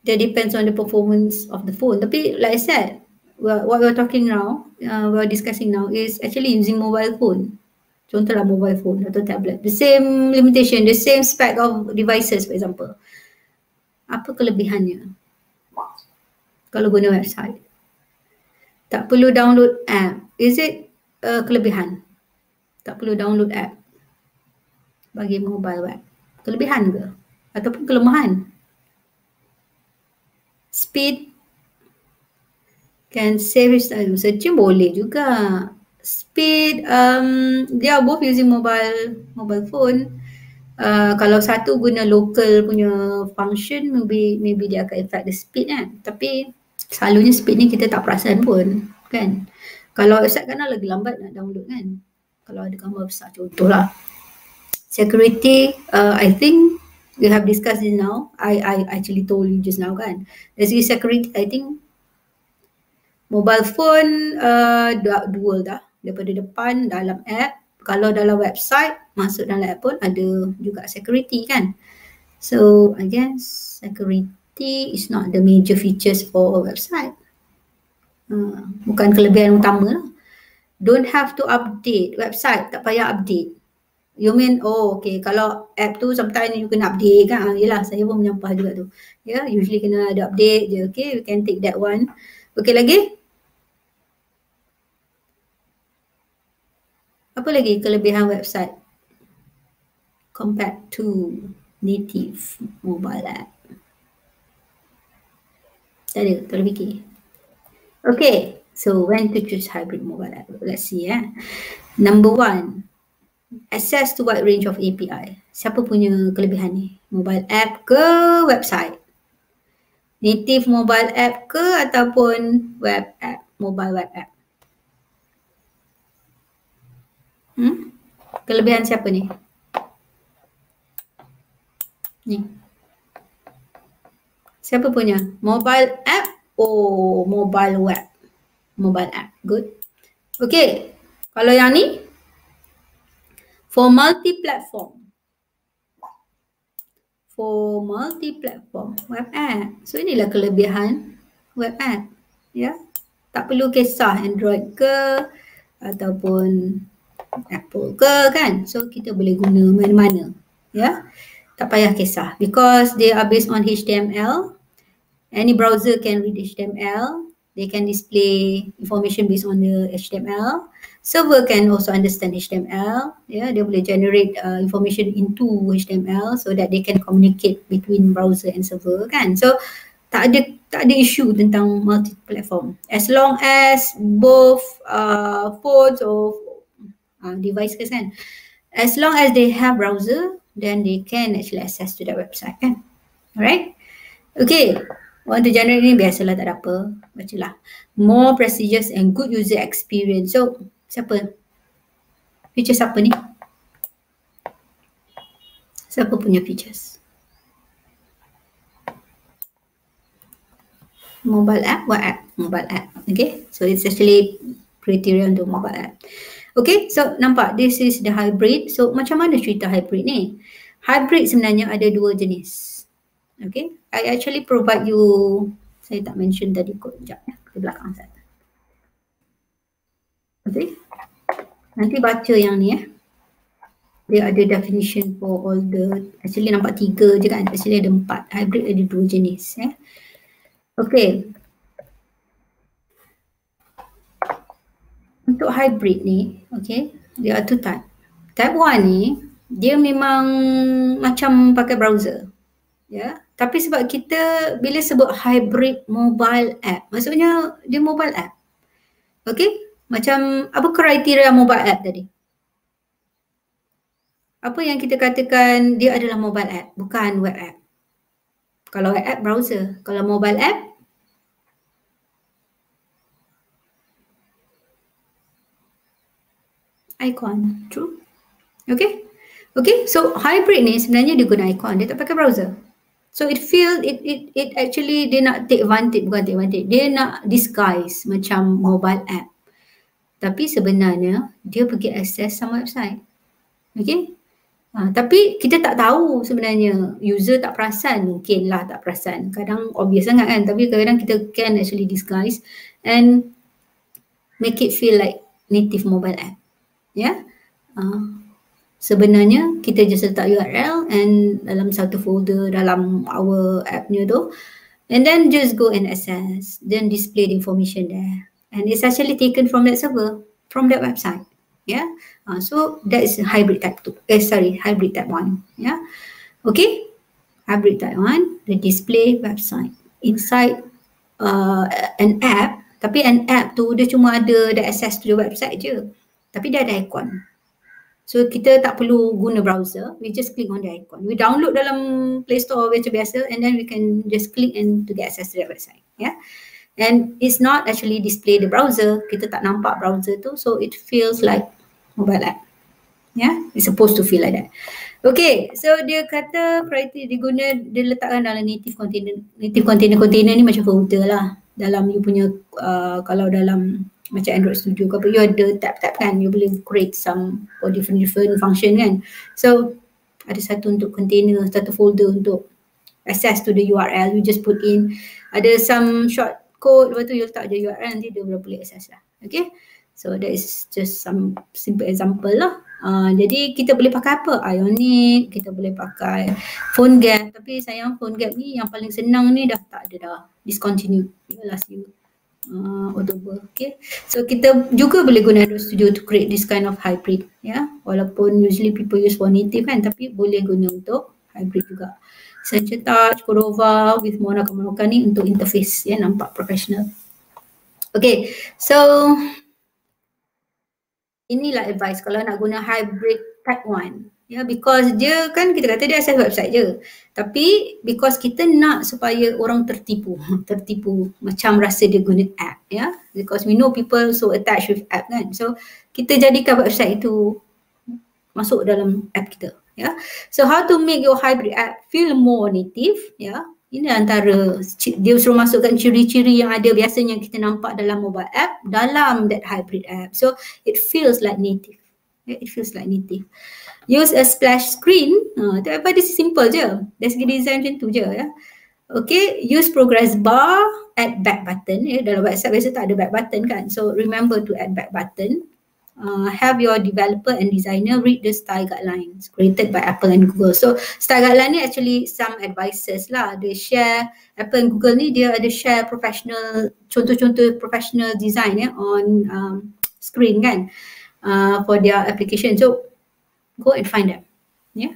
A: That depends on the performance of the phone. Tapi like I said, what we're talking now, we're discussing now is actually using mobile phone. Contohlah mobile phone atau tablet. The same limitation, the same spec of devices for example. Apa kelebihannya? Kalau guna website. Tak perlu download app. Is it kelebihan? Tak perlu download app bagi mobile web. Kelebihan ke? Ataupun kelemahan? Speed can save time. Searching boleh juga. Speed, they are both using mobile phone. Kalau satu guna local punya function, maybe dia akan affect the speed kan. Tapi selalunya speed ni kita tak perasan pun kan. Kalau website kan lagi lambat nak download kan. Kalau ada gambar besar contohlah. Security, I think we have discussed this now. I actually told you just now kan. Dari segi security, I think mobile phone dual dah. Daripada depan dalam app. Kalau dalam website, masuk dalam app pun ada juga security kan. So I guess security is not the major features for a website. Bukan kelebihan utama lah. Don't have to update website, tak payah update. You mean, okay, kalau app tu sometimes you kena update kan. Yelah, saya pun menyampah juga tu. Ya, usually kena ada update je. Okay, we can take that one. Okay, lagi? Apa lagi kelebihan website compared to native mobile app? Tak ada, tak boleh fikir. Okay, so when to choose hybrid mobile app? Let's see Number 1, access to wide range of API. Siapa punya kelebihan ni? Mobile app ke website? Native mobile app ke ataupun web app, mobile web app? Kelebihan siapa ni? Ni. Siapa punya? Mobile app? Mobile web. Mobile app. Good. Okay. Kalau yang ni? For multi-platform. For multi-platform. Web app. So inilah kelebihan web app. Ya. Tak perlu kisah Android ke ataupun Apple ke kan. So kita boleh guna mana-mana. Ya. Tak payah kisah. Because they are based on HTML. Any browser can read HTML. They can display information based on the HTML. Server can also understand HTML. Yeah, dia boleh generate information into HTML so that they can communicate between browser and server kan. So tak ada issue tentang multi-platform. As long as both phones or devices kan. As long as they have browser, then they can actually access to that website kan. Alright. Okay. Want to generate ni biasalah, tak ada apa. Bacalah. More prestigious and good user experience. So, siapa? Features apa ni? Siapa punya features? Mobile app? What app? Mobile app. Okay. So, it's actually criteria untuk mobile app. Okay, so nampak this is the hybrid. So macam mana cerita hybrid ni? Hybrid sebenarnya ada dua jenis. Okay, I actually provide you, saya tak mention tadi kot, sekejap ya, di belakang saya. Okay, nanti baca yang ni ya. Dia ada definition for all the, actually nampak 3 je kan, actually ada 4. Hybrid ada 2 jenis ya. Okay. Untuk hybrid ni, okay, dia ada 2 type. Type 1 ni, dia memang macam pakai browser. Ya, tapi sebab kita bila sebut hybrid mobile app, maksudnya dia mobile app. Okay, macam apa kriteria mobile app tadi? Apa yang kita katakan dia adalah mobile app, bukan web app. Kalau web app, browser. Kalau mobile app, icon. True? Okay? Okay, so hybrid ni sebenarnya dia guna icon, dia tak pakai browser. So it actually dia nak take advantage, bukan take advantage, dia nak disguise macam mobile app. Tapi sebenarnya dia pergi access sama website. Okay? Tapi kita tak tahu sebenarnya, user tak perasan, mungkinlah tak perasan. Kadang obvious sangat kan, tapi kadang-kadang kita can actually disguise and make it feel like native mobile app. Ya, sebenarnya kita just letak URL and dalam satu folder dalam our app-nya tu, and then just go and access, then display the information there. And it's actually taken from that server, from that website. Yeah, so that is hybrid type 2. Hybrid type 1. Yeah, okay. Hybrid type 1, the display website inside an app. Tapi an app tu dia cuma ada the access to the website je. Tapi dia ada icon. So kita tak perlu guna browser. We just click on the icon. We download dalam Play Store macam biasa, and then we can just click and to get access to the website. Yeah. And it's not actually display the browser. Kita tak nampak browser tu, so it feels like mobile app. Yeah, it's supposed to feel like that. Okay, so dia kata kriteria dia letakkan dalam native container. Native container ni macam folder lah. Dalam you punya, kalau dalam macam Android Studio ke apa, you ada tab-tab kan, you boleh create some for different function kan. So ada satu untuk container, satu folder untuk access to the URL, you just put in, ada some short code, lepas tu you letak je URL, nanti dia boleh access lah. Okay, so that is just some simple example lah. Jadi kita boleh pakai apa? Ionic, kita boleh pakai PhoneGap, tapi sayang PhoneGap ni yang paling senang ni dah tak ada dah, discontinued last year, October. Okay, so kita juga boleh guna Android Studio to create this kind of hybrid, ya. Walaupun usually people use for native kan, tapi boleh guna untuk hybrid juga. Sensor Touch, Cordova with Mona Kamunoka ni untuk interface, ya, nampak professional. Okay, so inilah advice kalau nak guna hybrid type 1. Ya, because dia kan kita kata dia access website je. Tapi because kita nak supaya orang tertipu macam rasa dia guna app, ya. Because we know people so attached with app kan. So kita jadikan website itu masuk dalam app kita, ya. So how to make your hybrid app feel more native, ya. Ini antara dia suruh masukkan ciri-ciri yang ada biasanya kita nampak dalam mobile app dalam that hybrid app. So it feels like native. It feels like native. Use a splash screen. Tapi this is simple je. Dari segi design macam tu je, ya. Okay, use progress bar, add back button. Dalam website biasa tak ada back button kan. So remember to add back button. Have your developer and designer read the style guidelines created by Apple and Google. So style guideline ni actually some advices lah. They share, Apple and Google ni dia ada share professional, contoh-contoh professional design ya on screen kan, for their application. So go and find them, ya.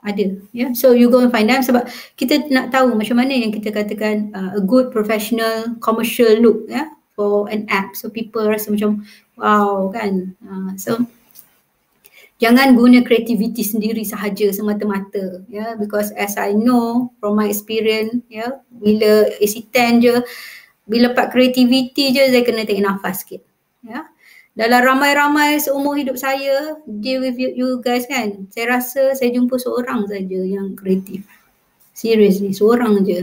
A: Ada, ya. So you go and find them sebab kita nak tahu macam mana yang kita katakan a good professional commercial look, ya, for an app. So people rasa macam wow kan. So jangan guna creativity sendiri sahaja semata-mata, ya, because as I know from my experience, ya, bila AC10 je, bila part creativity je saya kena take nafas sikit, ya. Dalam ramai-ramai seumur hidup saya deal with you guys kan, saya rasa saya jumpa seorang saja yang kreatif. Seriously, seorang je.